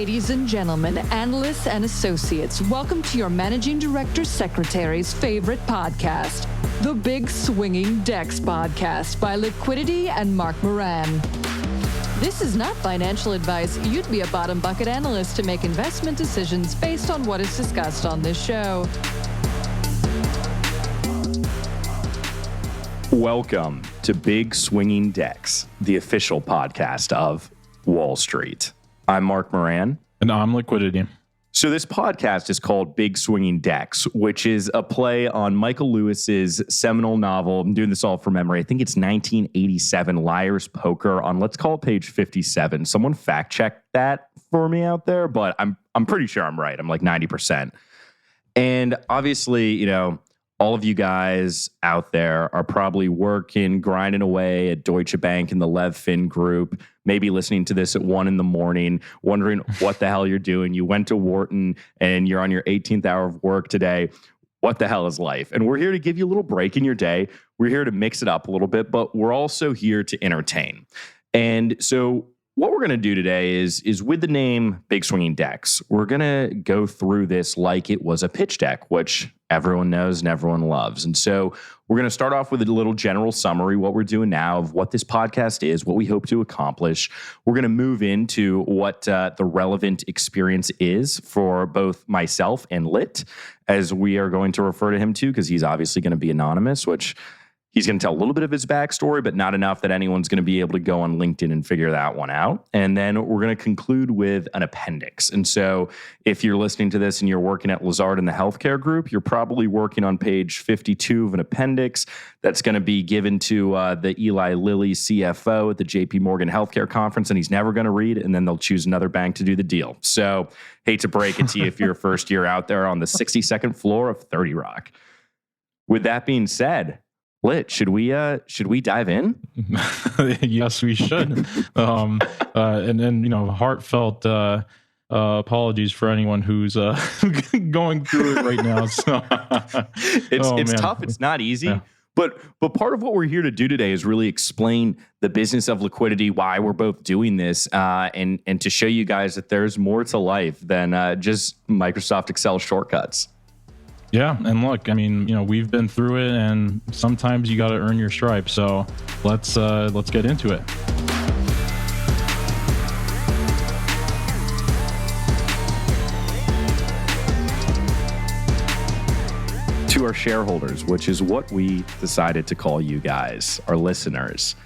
Ladies and gentlemen, analysts and associates, welcome to your Managing Director Secretary's favorite podcast, the Big Swinging Decks Podcast by Litquidity and Mark Moran. This is not financial advice. You'd be a bottom bucket analyst to make investment decisions based on what is discussed on this show. Welcome to Big Swinging Decks, the official podcast of Wall Street. I'm Mark Moran. And I'm Litquidity. So this podcast is called Big Swinging Decks, which is a play on Michael Lewis's seminal novel. I'm doing this all from memory. I think it's 1987, Liar's Poker, on, let's call it page 57. Someone fact check that for me out there, but I'm pretty sure I'm right. I'm like 90%. And obviously, you know, all of you guys out there are probably working, grinding away at Deutsche Bank in the LevFin group, maybe listening to this at 1 a.m, wondering what the hell you're doing. You went to Wharton and you're on your 18th hour of work today. What the hell is life? And we're here to give you a little break in your day. We're here to mix it up a little bit, but we're also here to entertain. And so what we're going to do today is with the name Big Swinging Decks, we're going to go through this like it was a pitch deck, which everyone knows and everyone loves. And so we're going to start off with a little general summary, what we're doing now, of what this podcast is, what we hope to accomplish. We're going to move into what the relevant experience is for both myself and Lit, as we are going to refer to him to, because he's obviously going to be anonymous, which he's going to tell a little bit of his backstory, but not enough that anyone's going to be able to go on LinkedIn and figure that one out. And then we're going to conclude with an appendix. And so if you're listening to this and you're working at Lazard in the healthcare group, you're probably working on page 52 of an appendix that's going to be given to the Eli Lilly CFO at the JP Morgan Healthcare Conference, and he's never going to read, and then they'll choose another bank to do the deal. So hate to break it to you if you're first year out there on the 62nd floor of 30 Rock. With that being said, Lit, should we dive in? Yes, we should. And you know, heartfelt apologies for anyone who's going through it right now. So it's tough. It's not easy. Yeah. But part of what we're here to do today is really explain the business of liquidity, why we're both doing this, and to show you guys that there's more to life than just Microsoft Excel shortcuts. Yeah, and look, I mean, you know, we've been through it, and sometimes you got to earn your stripes. So let's get into it. To our shareholders, which is what we decided to call you guys, our listeners,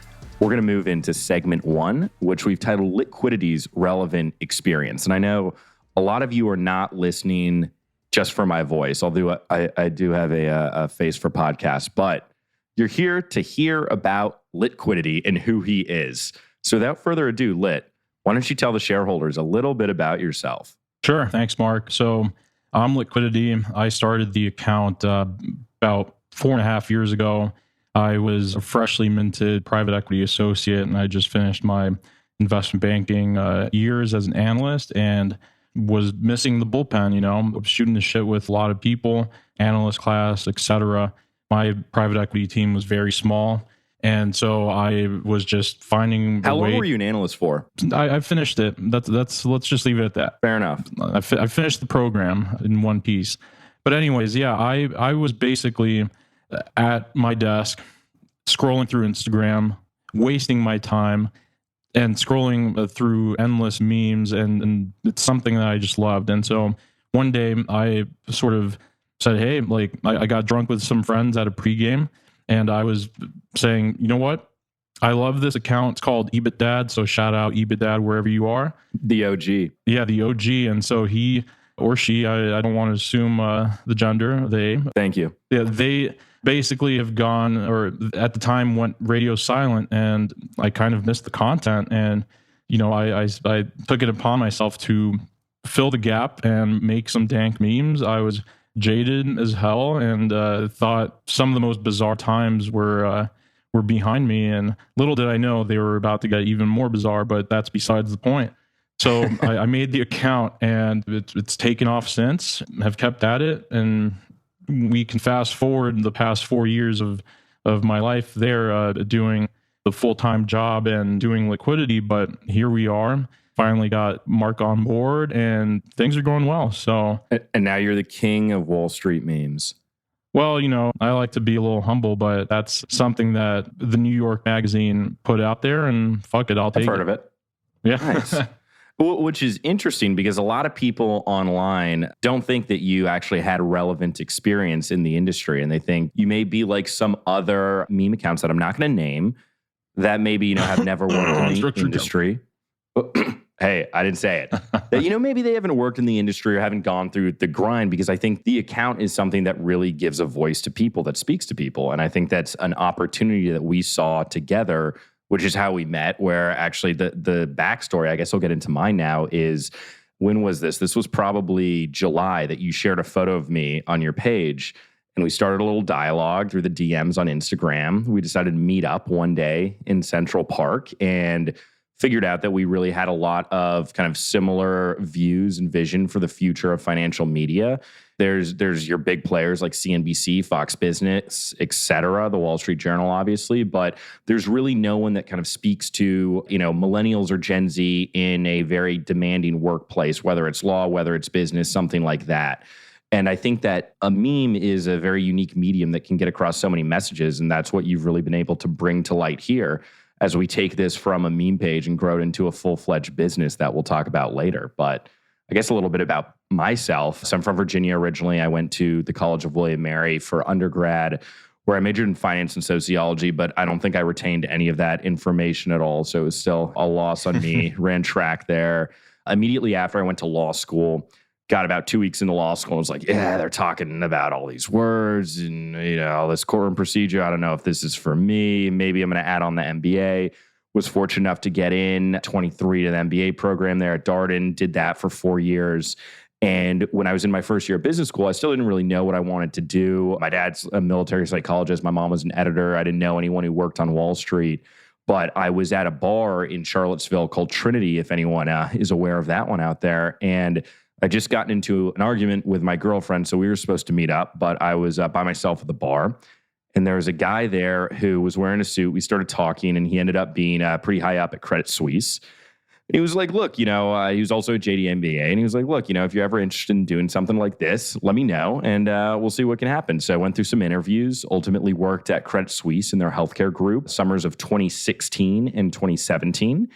we're going to move into segment 1, which we've titled Liquidity's Relevant Experience. And I know a lot of you are not listening just for my voice, although I do have a face for podcasts, but you're here to hear about Litquidity and who he is. So without further ado, Lit, why don't you tell the shareholders a little bit about yourself? Sure. Thanks, Mark. So I'm Litquidity. I started the account about 4.5 years ago. I was a freshly minted private equity associate, and I just finished my investment banking years as an analyst, and was missing the bullpen, you know, shooting the shit with a lot of people, analyst class, etc. My private equity team was very small. And so I was just finding How long were you an analyst for? I finished it. That's let's just leave it at that. Fair enough. I finished the program in one piece. But anyways, yeah, I was basically at my desk scrolling through Instagram, wasting my time, and scrolling through endless memes, and it's something that I just loved. And so one day I sort of said, hey, like I got drunk with some friends at a pregame, and I was saying, you know what? I love this account. It's called EBITDAD. So shout out EBITDAD wherever you are. The OG. Yeah, the OG. And so he or she, I don't want to assume the gender, they. Thank you. Yeah, they basically have gone, or at the time went radio silent, and I kind of missed the content. And, you know, I took it upon myself to fill the gap and make some dank memes. I was jaded as hell, and thought some of the most bizarre times were behind me. And little did I know they were about to get even more bizarre, but that's besides the point. So I made the account, and it's taken off since. Have kept at it, and we can fast forward the past 4 years of my life there, doing the full-time job and doing liquidity. But here we are, finally got Mark on board and things are going well. So, And now you're the king of Wall Street memes. well, I like to be a little humble, but that's something that the New York Magazine put out there, and fuck it, I'll take it. I've heard of it. Yeah. Nice. Which is interesting because a lot of people online don't think that you actually had relevant experience in the industry. And they think you may be like some other meme accounts that I'm not going to name that maybe, have never worked in the industry. Hey, I didn't say it. That, maybe they haven't worked in the industry or haven't gone through the grind, because I think the account is something that really gives a voice to people, that speaks to people. And I think that's an opportunity that we saw together, which is how we met, where actually the backstory, I guess I'll get into mine now, is when was this? This was probably July that you shared a photo of me on your page, and we started a little dialogue through the DMs on Instagram. We decided to meet up one day in Central Park and figured out that we really had a lot of kind of similar views and vision for the future of financial media. There's your big players like CNBC, Fox Business, et cetera, the Wall Street Journal, obviously, but there's really no one that kind of speaks to, millennials or Gen Z in a very demanding workplace, whether it's law, whether it's business, something like that. And I think that a meme is a very unique medium that can get across so many messages, and that's what you've really been able to bring to light here as we take this from a meme page and grow it into a full-fledged business that we'll talk about later. But I guess a little bit about myself. So I'm from Virginia originally. I went to the College of William & Mary for undergrad, where I majored in finance and sociology, but I don't think I retained any of that information at all. So it was still a loss on me. Ran track there. Immediately after I went to law school, got about 2 weeks into law school, and was like, yeah, they're talking about all these words and, all this courtroom procedure. I don't know if this is for me. Maybe I'm going to add on the MBA. Was fortunate enough to get in 23 to the MBA program there at Darden, did that for 4 years. And when I was in my first year of business school, I still didn't really know what I wanted to do. My dad's a military psychologist. My mom was an editor. I didn't know anyone who worked on Wall Street. But I was at a bar in Charlottesville called Trinity, if anyone is aware of that one out there. And I just gotten into an argument with my girlfriend, so we were supposed to meet up, but I was by myself at the bar. And there was a guy there who was wearing a suit. We started talking, and he ended up being pretty high up at Credit Suisse. And he was like, look, he was also a JD MBA. And he was like, look, if you're ever interested in doing something like this, let me know, and we'll see what can happen. So I went through some interviews, ultimately worked at Credit Suisse in their healthcare group, summers of 2016 and 2017.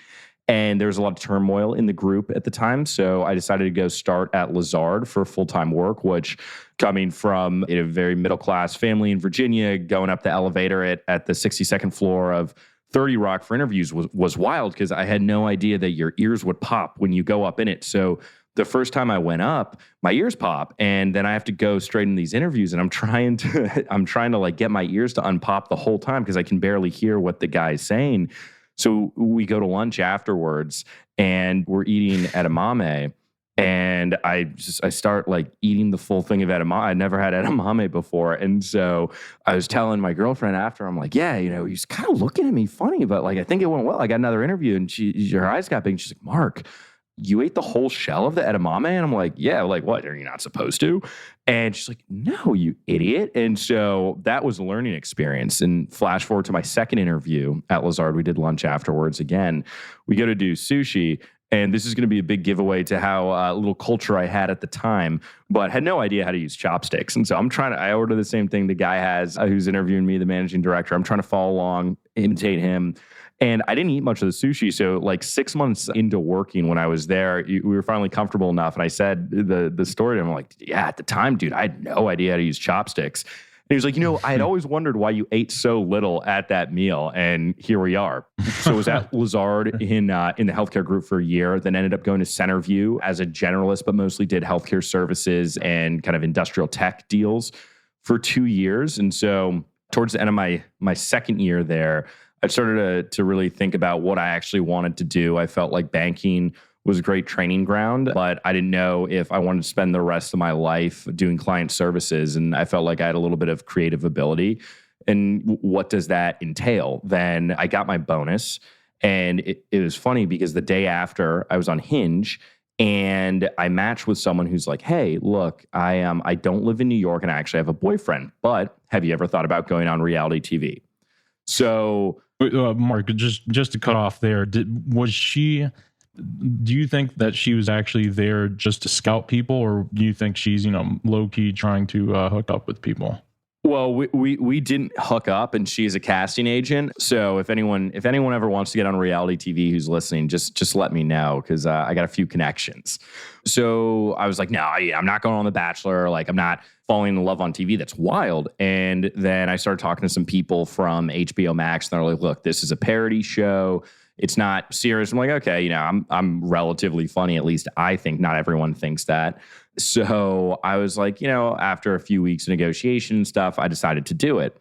And there was a lot of turmoil in the group at the time. So I decided to go start at Lazard for full-time work, which, coming from a very middle-class family in Virginia, going up the elevator at the 62nd floor of 30 Rock for interviews was wild, because I had no idea that your ears would pop when you go up in it. So the first time I went up, my ears pop, and then I have to go straight in these interviews, and I'm trying to like get my ears to unpop the whole time because I can barely hear what the guy's saying. So we go to lunch afterwards, and we're eating edamame, and I start like eating the full thing of edamame. I'd never had edamame before. And so I was telling my girlfriend after, I'm like, yeah, he's kind of looking at me funny, but like, I think it went well. I got another interview, and her eyes got big. She's like, Mark, you ate the whole shell of the edamame? And I'm like, yeah, like what? Are you not supposed to? And she's like, no, you idiot. And so that was a learning experience. And flash forward to my second interview at Lazard, we did lunch afterwards again. We go to do sushi. And this is going to be a big giveaway to how little culture I had at the time, but had no idea how to use chopsticks. And so I order the same thing the guy has who's interviewing me, the managing director. I'm trying to follow along, imitate him. And I didn't eat much of the sushi. So like 6 months into working when I was there, we were finally comfortable enough. And I said the story to him, like, yeah, at the time, dude, I had no idea how to use chopsticks. And he was like, I had always wondered why you ate so little at that meal. And here we are. So I was at Lazard in the healthcare group for a year, then ended up going to Centerview as a generalist, but mostly did healthcare services and kind of industrial tech deals for 2 years. And so towards the end of my second year there, I started to really think about what I actually wanted to do. I felt like banking was a great training ground, but I didn't know if I wanted to spend the rest of my life doing client services. And I felt like I had a little bit of creative ability. And what does that entail? Then I got my bonus. And it was funny because the day after I was on Hinge, and I matched with someone who's like, hey, look, I don't live in New York and I actually have a boyfriend, but have you ever thought about going on reality TV? So Mark, just to cut off there, was she do you think that she was actually there just to scout people, or do you think she's, low key trying to hook up with people? Well, we didn't hook up, and she's a casting agent. So if anyone ever wants to get on reality TV who's listening, just let me know, because I got a few connections. So I was like, no, I'm not going on The Bachelor. Like, I'm not falling in love on TV. That's wild. And then I started talking to some people from HBO Max, and they're like, look, this is a parody show. It's not serious. I'm like, okay, I'm relatively funny. At least I think. Not everyone thinks that. So I was like, after a few weeks of negotiation and stuff, I decided to do it.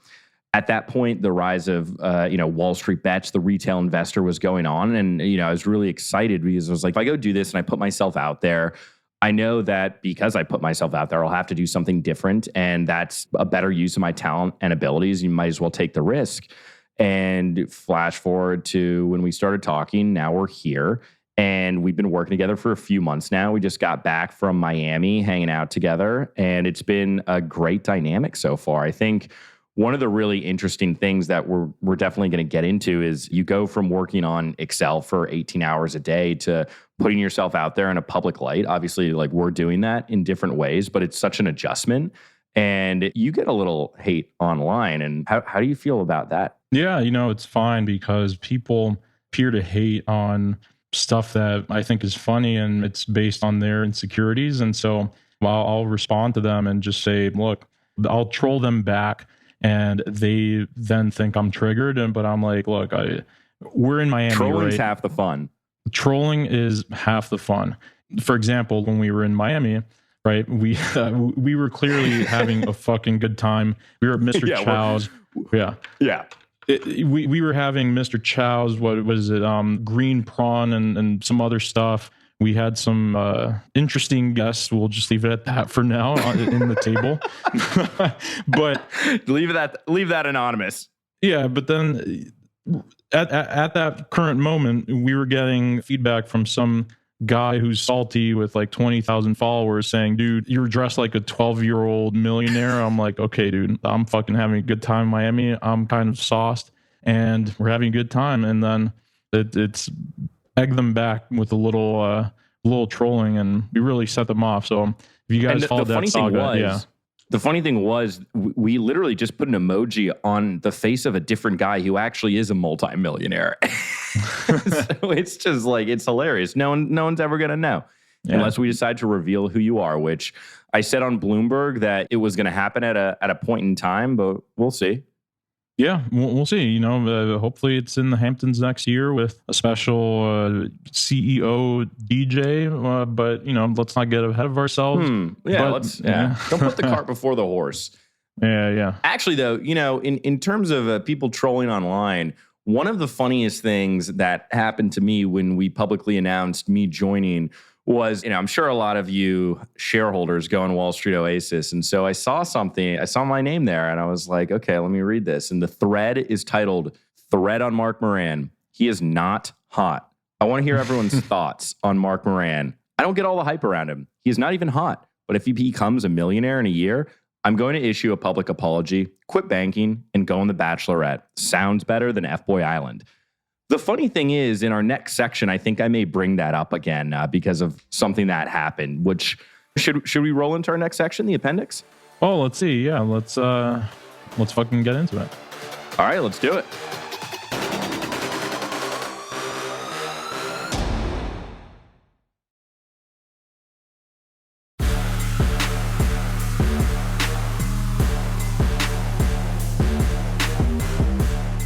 At that point, the rise of, Wall Street Bets, the retail investor, was going on. And, I was really excited because I was like, if I go do this and I put myself out there, I know that because I put myself out there, I'll have to do something different. And that's a better use of my talent and abilities. You might as well take the risk. And flash forward to when we started talking, now we're here. And we've been working together for a few months now. We just got back from Miami hanging out together, and it's been a great dynamic so far. I think one of the really interesting things that we're definitely going to get into is you go from working on Excel for 18 hours a day to putting yourself out there in a public light. Obviously, like, we're doing that in different ways, but it's such an adjustment. And you get a little hate online. And how do you feel about that? Yeah, it's fine, because people appear to hate on stuff that I think is funny, and it's based on their insecurities. And so I'll respond to them and just say, look, I'll troll them back, and they then think I'm triggered. But I'm like, look, we're in Miami. Trolling's right? half the fun. Trolling is half the fun. For example, when we were in Miami, right, we were clearly having a fucking good time. We were at Mr. Chow's. Yeah. We were having Mr. Chow's, what was it, green prawn and some other stuff. We had some interesting guests. We'll just leave it at that for now in the table. But leave that anonymous. Yeah, but then at that current moment, we were getting feedback from some guy who's salty with like 20,000 followers saying, dude, you're dressed like a 12-year-old millionaire. I'm like, okay, dude, I'm fucking having a good time in Miami. I'm kind of sauced, and we're having a good time. And then it's egg them back with a little trolling, and we really set them off. So if you guys followed that saga, the funny thing was, we literally just put an emoji on the face of a different guy who actually is a multimillionaire. So it's just like, it's hilarious. No one's ever going to know unless we decide to reveal who you are, which I said on Bloomberg that it was going to happen at a point in time, but we'll see. Yeah, we'll see. Hopefully it's in the Hamptons next year with a special CEO DJ. But let's not get ahead of ourselves. Don't put the cart before the horse. Yeah. Actually, though, in terms of people trolling online, one of the funniest things that happened to me when we publicly announced me joining was, I'm sure a lot of you shareholders go on Wall Street Oasis. And so I saw my name there, and I was like, okay, let me read this. And the thread is titled Thread on Mark Moran. He is not hot. I want to hear everyone's thoughts on Mark Moran. I don't get all the hype around him. He is not even hot. But if he becomes a millionaire in a year, I'm going to issue a public apology, quit banking, and go on The Bachelorette. Sounds better than F-Boy Island. The funny thing is, in our next section, I think I may bring that up again because of something that happened. Which should we roll into our next section, the appendix? Oh, let's see. Yeah, let's fucking get into it. All right, let's do it.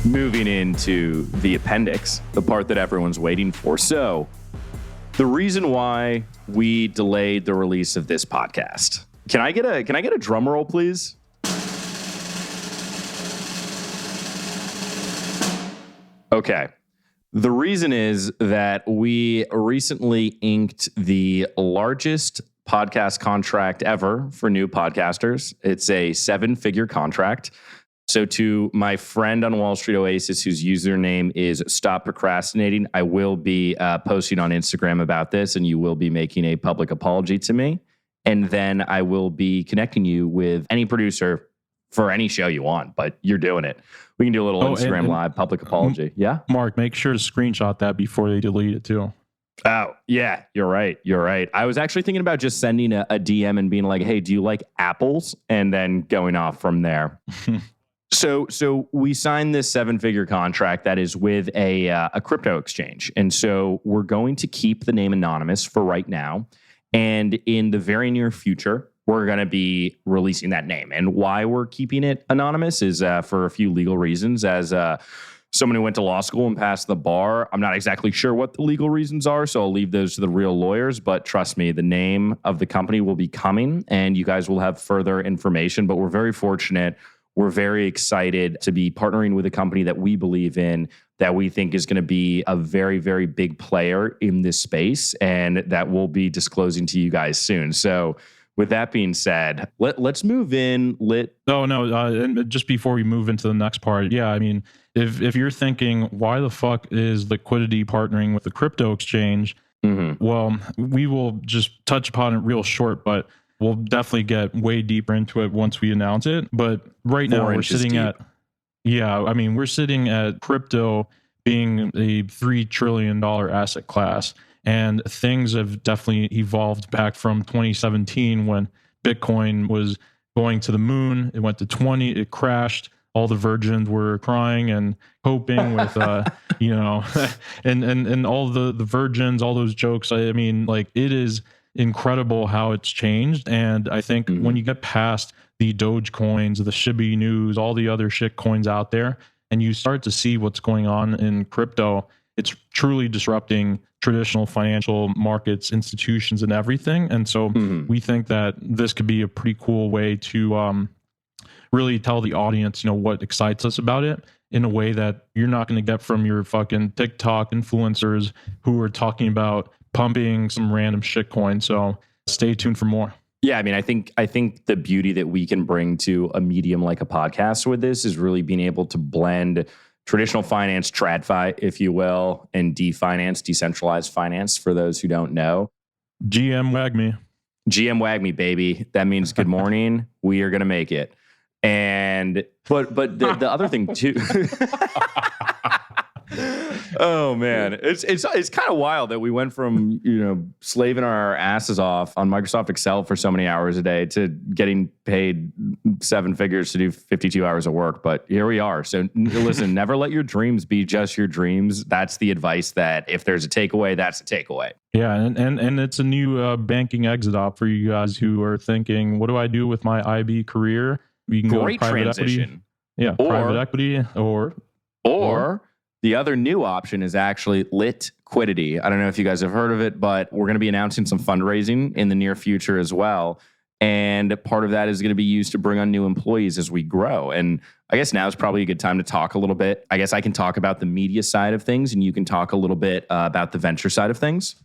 Moving into the appendix, the part that everyone's waiting for. So, the reason why we delayed the release of this podcast. Can I get a drum roll, please? Okay. The reason is that we recently inked the largest podcast contract ever for new podcasters. It's a 7-figure contract. So to my friend on Wall Street Oasis, whose username is Stop Procrastinating, I will be posting on Instagram about this, and you will be making a public apology to me. And then I will be connecting you with any producer for any show you want, but you're doing it. We can do a little Instagram live public apology. Yeah? Mark, make sure to screenshot that before they delete it too. Oh, yeah, you're right. You're right. I was actually thinking about just sending a DM and being like, hey, do you like apples? And then going off from there. So we signed this 7-figure contract that is with a crypto exchange. And so we're going to keep the name anonymous for right now. And in the very near future, we're going to be releasing that name. And why we're keeping it anonymous is for a few legal reasons. As someone who went to law school and passed the bar, I'm not exactly sure what the legal reasons are, so I'll leave those to the real lawyers. But trust me, the name of the company will be coming, and you guys will have further information. But we're very fortunate. We're very excited to be partnering with a company that we believe in, that we think is going to be a very, very big player in this space, and that we'll be disclosing to you guys soon. So with that being said, let's move in. And just before we move into the next part, yeah, I mean, if you're thinking, why the fuck is Litquidity partnering with the crypto exchange? Mm-hmm. Well, we will just touch upon it real short, but we'll definitely get way deeper into it once we announce it. But right now we're sitting at crypto being a $3 trillion asset class. And things have definitely evolved back from 2017 when Bitcoin was going to the moon. It went to 20, it crashed. All the virgins were crying and hoping with, and all the virgins, all those jokes. I mean, like, it is incredible how it's changed. And I think when you get past the Doge coins, the Shiba Inus, all the other shit coins out there, and you start to see what's going on in crypto, it's truly disrupting traditional financial markets, institutions, and everything. And so we think that this could be a pretty cool way to really tell the audience, what excites us about it in a way that you're not going to get from your fucking TikTok influencers who are talking about pumping some random shit coin. So stay tuned for more. Yeah, I mean, I think the beauty that we can bring to a medium like a podcast with this is really being able to blend traditional finance, TradFi, if you will, and definance, decentralized finance, for those who don't know. GM WAGME, baby. That means good morning. We are going to make it. And but the other thing too. Oh man, it's kind of wild that we went from slaving our asses off on Microsoft Excel for so many hours a day to getting paid 7 figures to do 52 hours of work. But here we are. So listen, never let your dreams be just your dreams. That's the advice. That if there's a takeaway, that's a takeaway. Yeah, and it's a new banking exit op for you guys who are thinking, what do I do with my IB career? You can Great go private transition. Equity. Yeah, private equity or the other new option is actually Litquidity. I don't know if you guys have heard of it, but we're going to be announcing some fundraising in the near future as well. And part of that is going to be used to bring on new employees as we grow. And I guess now is probably a good time to talk a little bit. I guess I can talk about the media side of things, and you can talk a little bit about the venture side of things.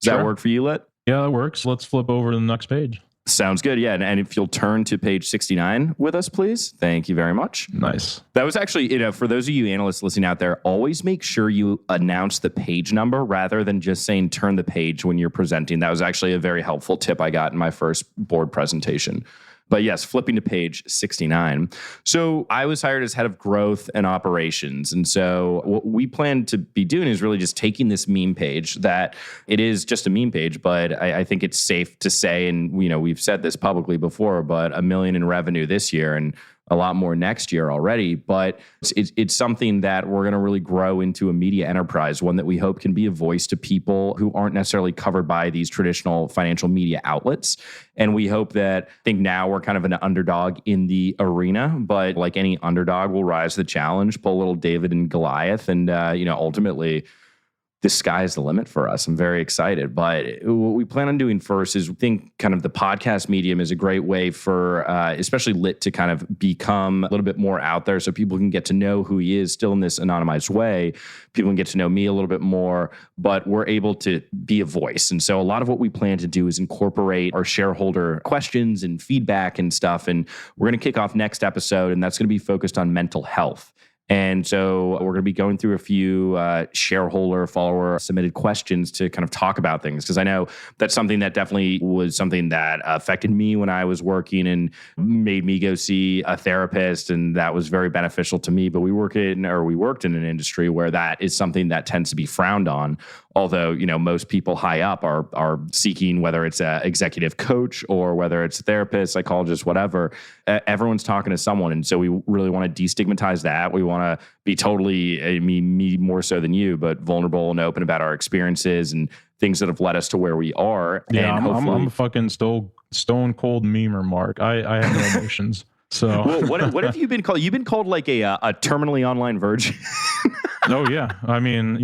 Does that work for you, Lit? Yeah, that works. Let's flip over to the next page. Sounds good. Yeah. And if you'll turn to page 69 with us, please. Thank you very much. Nice. That was actually, for those of you analysts listening out there, always make sure you announce the page number rather than just saying turn the page when you're presenting. That was actually a very helpful tip I got in my first board presentation. But yes, flipping to page 69. So I was hired as head of growth and operations. And so what we plan to be doing is really just taking this meme page, that it is just a meme page, but I think it's safe to say, and we've said this publicly before, but $1 million in revenue this year and a lot more next year already. But it's something that we're going to really grow into a media enterprise, one that we hope can be a voice to people who aren't necessarily covered by these traditional financial media outlets. And we hope that, I think now we're kind of an underdog in the arena, but like any underdog, will rise to the challenge, pull a little David and Goliath, and ultimately the sky's the limit for us. I'm very excited. But what we plan on doing first is, we think kind of the podcast medium is a great way for especially Lit to kind of become a little bit more out there, so people can get to know who he is still in this anonymized way. People can get to know me a little bit more, but we're able to be a voice. And so a lot of what we plan to do is incorporate our shareholder questions and feedback and stuff. And we're going to kick off next episode, and that's going to be focused on mental health. And so we're going to be going through a few shareholder, follower submitted questions to kind of talk about things, because I know that's something that definitely was something that affected me when I was working and made me go see a therapist, and that was very beneficial to me. But we worked in an industry where that is something that tends to be frowned on. Although, most people high up are seeking, whether it's an executive coach or whether it's a therapist, psychologist, whatever, everyone's talking to someone. And so we really want to destigmatize that. We want to be totally, me more so than you, but vulnerable and open about our experiences and things that have led us to where we are. Yeah, and I'm a fucking stone cold memer, Mark. I have no emotions. So well, what have you been called? You've been called like a terminally online virgin. Oh yeah, I mean,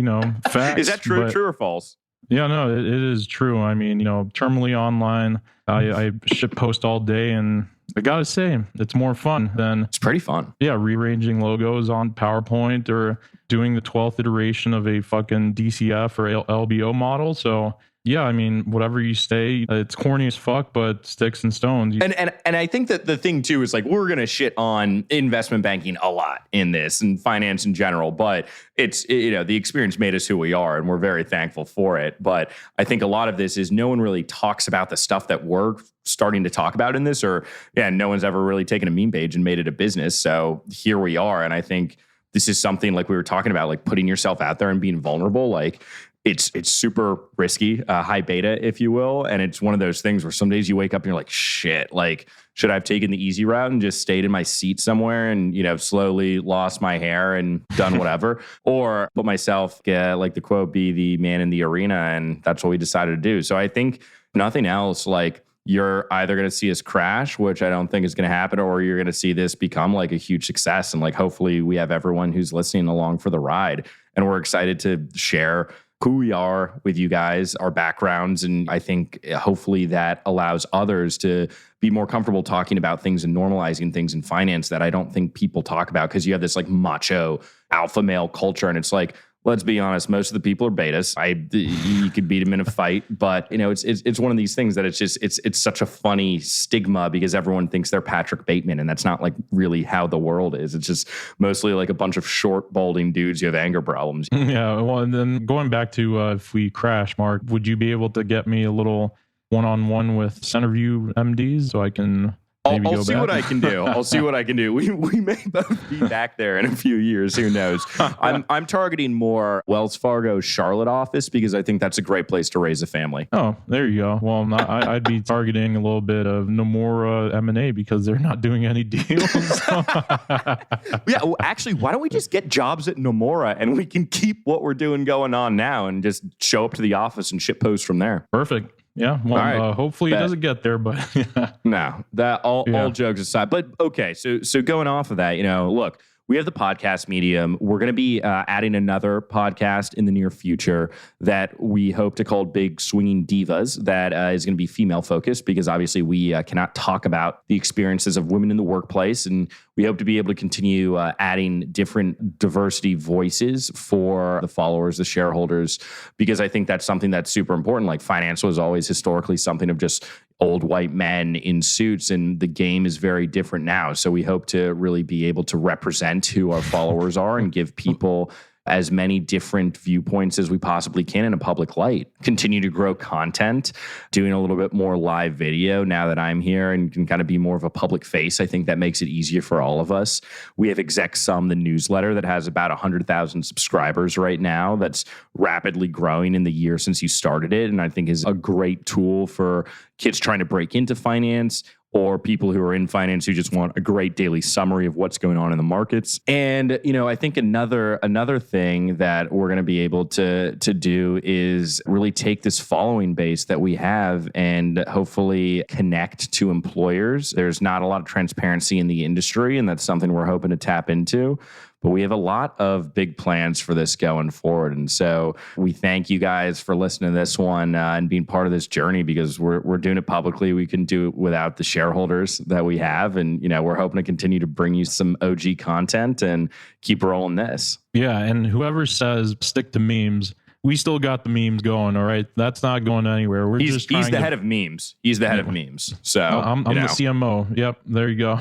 facts. Is that true or false? Yeah, no, it is true. I mean, terminally online. I ship post all day, and I gotta say, it's more fun than it's pretty fun. Yeah, rearranging logos on PowerPoint or doing the 12th iteration of a fucking DCF or LBO model. So yeah, I mean, whatever you say, it's corny as fuck, but sticks and stones. And I think that the thing too is like we're gonna shit on investment banking a lot in this and finance in general, but it's the experience made us who we are, and we're very thankful for it. But I think a lot of this is no one really talks about the stuff that we're starting to talk about in this, or no one's ever really taken a meme page and made it a business. So here we are, and I think this is something like we were talking about, like putting yourself out there and being vulnerable, like. It's super risky, high beta, if you will. And it's one of those things where some days you wake up and you're like, shit, like, should I have taken the easy route and just stayed in my seat somewhere and, slowly lost my hair and done whatever? Or put myself, like the quote, be the man in the arena. And that's what we decided to do. So I think nothing else, like, you're either going to see us crash, which I don't think is going to happen, or you're going to see this become like a huge success. And like, hopefully we have everyone who's listening along for the ride. And we're excited to share who we are with you guys, our backgrounds. And I think hopefully that allows others to be more comfortable talking about things and normalizing things in finance that I don't think people talk about, because you have this like macho alpha male culture. And it's like, let's be honest, most of the people are betas. You could beat them in a fight, but it's one of these things that it's such a funny stigma because everyone thinks they're Patrick Bateman, and that's not like really how the world is. It's just mostly like a bunch of short, balding dudes who have anger problems. Yeah, well, and then going back to if we crash, Mark, would you be able to get me a little one-on-one with Centerview MDs so I can? I'll see what I can do. I'll see what I can do. We may both be back there in a few years. Who knows? I'm targeting more Wells Fargo Charlotte office because I think that's a great place to raise a family. Oh, there you go. Well, I'd be targeting a little bit of Nomura M&A because they're not doing any deals. Yeah, well, actually, why don't we just get jobs at Nomura and we can keep what we're doing going on now and just show up to the office and ship posts from there? Perfect. Yeah, well, right. Hopefully it doesn't get there, but yeah. No, that all jokes aside. But okay, so going off of that, look, we have the podcast medium. We're going to be adding another podcast in the near future that we hope to call Big Swinging Divas. That is going to be female focused because obviously we cannot talk about the experiences of women in the workplace, and we hope to be able to continue adding different diversity voices for the followers, the shareholders, because I think that's something that's super important. Like finance was always historically something of just old white men in suits, and the game is very different now. So we hope to really be able to represent who our followers are and give people as many different viewpoints as we possibly can in a public light. Continue to grow content, doing a little bit more live video now that I'm here and can kind of be more of a public face. I think that makes it easier for all of us. We have ExecSum, the newsletter that has about 100,000 subscribers right now. That's rapidly growing in the year since you started it. And I think is a great tool for kids trying to break into finance, or people who are in finance who just want a great daily summary of what's going on in the markets. And, I think another thing that we're going to be able to do is really take this following base that we have and hopefully connect to employers. There's not a lot of transparency in the industry, and that's something we're hoping to tap into. But we have a lot of big plans for this going forward. And so we thank you guys for listening to this one and being part of this journey, because we're doing it publicly. We couldn't do it without the shareholders that we have. And, we're hoping to continue to bring you some OG content and keep rolling this. Yeah. And whoever says stick to memes, we still got the memes going. All right. That's not going anywhere. He's the head of memes. He's the head of memes. So I'm the CMO. Yep. There you go.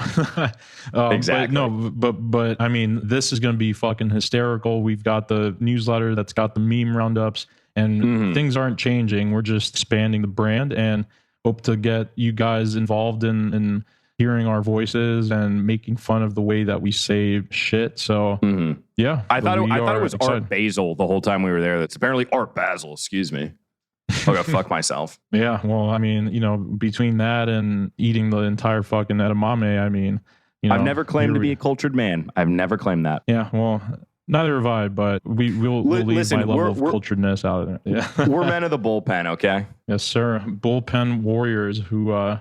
Exactly. But I mean, this is going to be fucking hysterical. We've got the newsletter that's got the meme roundups, and things aren't changing. We're just expanding the brand and hope to get you guys involved in hearing our voices and making fun of the way that we say shit. So yeah, I thought it was excited. Art Basil the whole time we were there. That's apparently Art Basil. Excuse me. I'm gonna fuck myself. Yeah, well, I mean, between that and eating the entire fucking edamame, I mean, I've never claimed to be a cultured man. I've never claimed that. Yeah, well, neither have I, but we'll leave my level of culturedness out of there. Yeah, we're men of the bullpen, okay? Yes, sir. Bullpen warriors who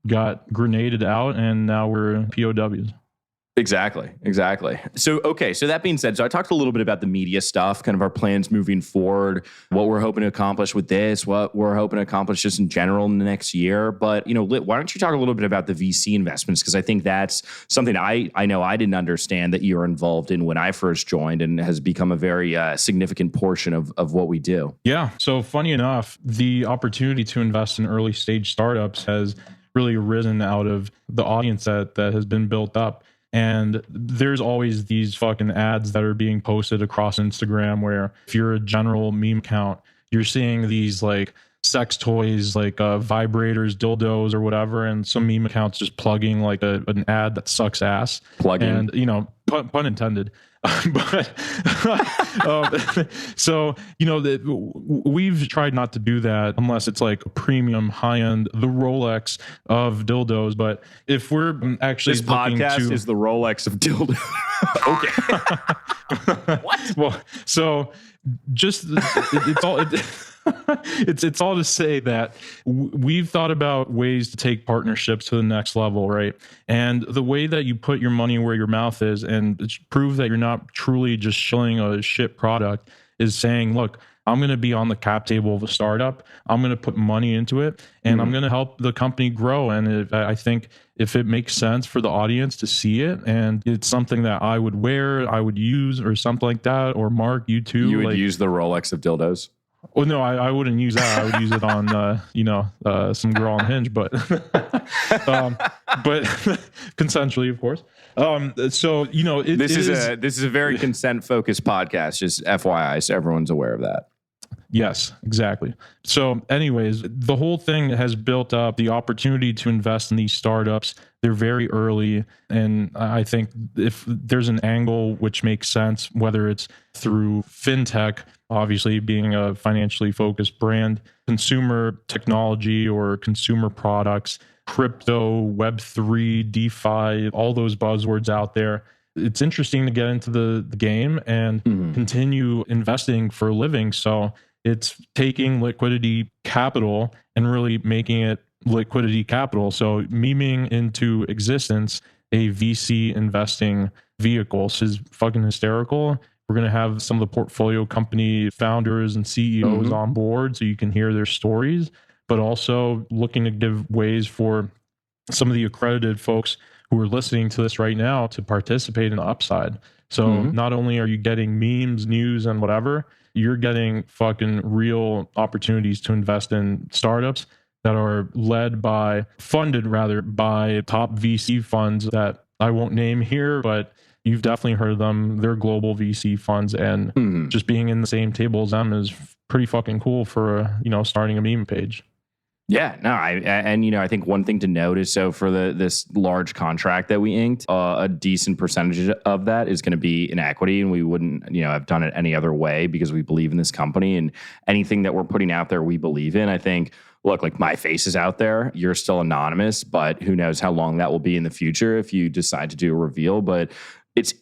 got grenaded out, and now we're POWs. Exactly. So that being said, so I talked a little bit about the media stuff, kind of our plans moving forward, what we're hoping to accomplish with this, what we're hoping to accomplish just in general in the next year. But, Lit, why don't you talk a little bit about the VC investments? Because I think that's something I know I didn't understand that you were involved in when I first joined, and has become a very significant portion of what we do. Yeah. So funny enough, the opportunity to invest in early stage startups has really arisen out of the audience that has been built up. And there's always these fucking ads that are being posted across Instagram where if you're a general meme account, you're seeing these like sex toys, like vibrators, dildos or whatever. And some meme accounts just plugging like an ad that sucks ass. Plugging. And, pun intended. But so we've tried not to do that unless it's like a premium high-end, the Rolex of dildos. But if we're actually this podcast is the Rolex of dildos. Okay. What? Well, so just it's all it's all to say that we've thought about ways to take partnerships to the next level, right? And the way that you put your money where your mouth is and prove that you're not truly just shilling a shit product is saying, look, I'm going to be on the cap table of a startup. I'm going to put money into it, and I'm going to help the company grow. And I think if it makes sense for the audience to see it, and it's something that I would wear, I would use, or something like that, or Mark, you too. You would use the Rolex of dildos? Oh no, I wouldn't use that. I would use it on some girl on Hinge, but consensually, of course. So this is a very consent focused podcast. Just FYI, so everyone's aware of that. Yes, exactly. So anyways, the whole thing has built up the opportunity to invest in these startups. They're very early. And I think if there's an angle which makes sense, whether it's through fintech, obviously being a financially focused brand, consumer technology or consumer products, crypto, Web3, DeFi, all those buzzwords out there. It's interesting to get into the game and continue investing for a living. So it's taking Litquidity capital and really making it Litquidity capital. So memeing into existence a VC investing vehicle. This is fucking hysterical. We're going to have some of the portfolio company founders and CEOs on board so you can hear their stories, but also looking to give ways for some of the accredited folks who are listening to this right now to participate in the upside. So not only are you getting memes, news, and whatever, you're getting fucking real opportunities to invest in startups that are funded by top VC funds that I won't name here, but you've definitely heard of them. They're global VC funds, and just being in the same table as them is pretty fucking cool for starting a meme page. Yeah, no, I think one thing to note is, so for this large contract that we inked, a decent percentage of that is going to be in equity, and we wouldn't, have done it any other way because we believe in this company, and anything that we're putting out there, we believe in. I think, look, like my face is out there, you're still anonymous, but who knows how long that will be in the future if you decide to do a reveal. But it's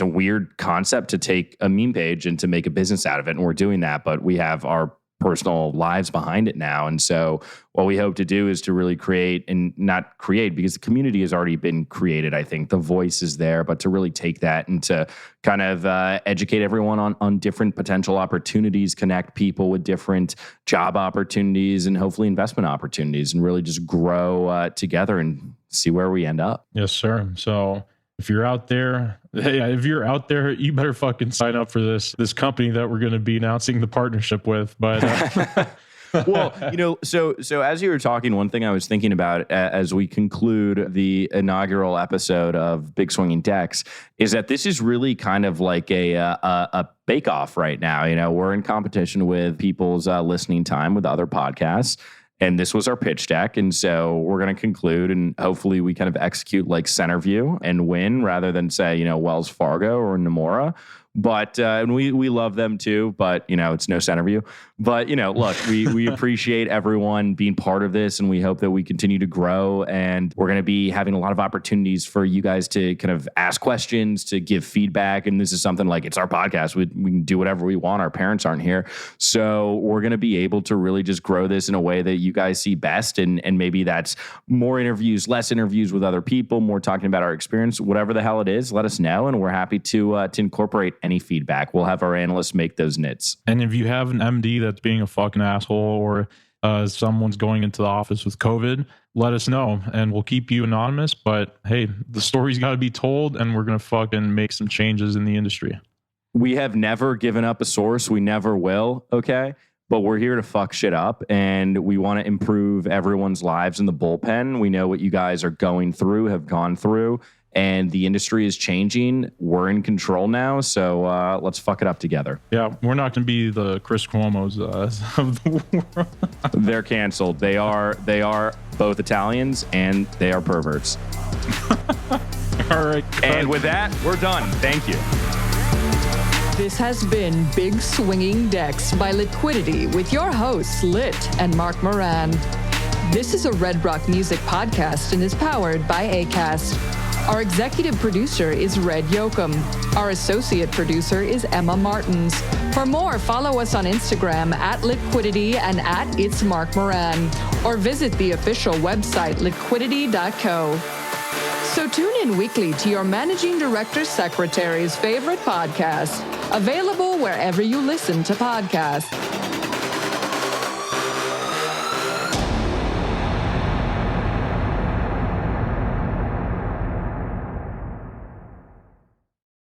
a weird concept to take a meme page and to make a business out of it, and we're doing that, but we have our personal lives behind it now. And so what we hope to do is to really create, and not create because the community has already been created. I think the voice is there, but to really take that and to kind of educate everyone on different potential opportunities, connect people with different job opportunities and hopefully investment opportunities, and really just grow together and see where we end up. Yes, sir. So if you're out there, you better fucking sign up for this company that we're going to be announcing the partnership with. But well, so as you were talking, one thing I was thinking about as we conclude the inaugural episode of Big Swinging Decks is that this is really kind of like a bake-off right now. We're in competition with people's listening time with other podcasts. And this was our pitch deck. And so we're going to conclude and hopefully we kind of execute like Centerview and win rather than say, Wells Fargo or Nomura. But and we love them too, but it's no Centerview. But look, we appreciate everyone being part of this, and we hope that we continue to grow. And we're going to be having a lot of opportunities for you guys to kind of ask questions, to give feedback. And this is something like it's our podcast. We can do whatever we want. Our parents aren't here, so we're going to be able to really just grow this in a way that you guys see best. And maybe that's more interviews, less interviews with other people, more talking about our experience, whatever the hell it is. Let us know, and we're happy to incorporate any feedback. We'll have our analysts make those nits. And if you have an MD that's being a fucking asshole, or someone's going into the office with COVID, let us know and we'll keep you anonymous. But hey, the story's got to be told, and we're going to fucking make some changes in the industry. We have never given up a source. We never will. Okay. But we're here to fuck shit up, and we want to improve everyone's lives in the bullpen. We know what you guys are going through, have gone through, and the industry is changing. We're in control now, so let's fuck it up together. Yeah, we're not going to be the Chris Cuomo's of the world. They're canceled. They are both Italians, and they are perverts. All right. And with that, we're done. Thank you. This has been Big Swinging Decks by Litquidity with your hosts, Lit and Mark Moran. This is a Red Rock Music podcast and is powered by Acast. Our executive producer is Red Yoakum. Our associate producer is Emma Martins. For more, follow us on Instagram at Litquidity and at It's Mark Moran, or visit the official website liquidity.co. So tune in weekly to your managing director secretary's favorite podcast, available wherever you listen to podcasts.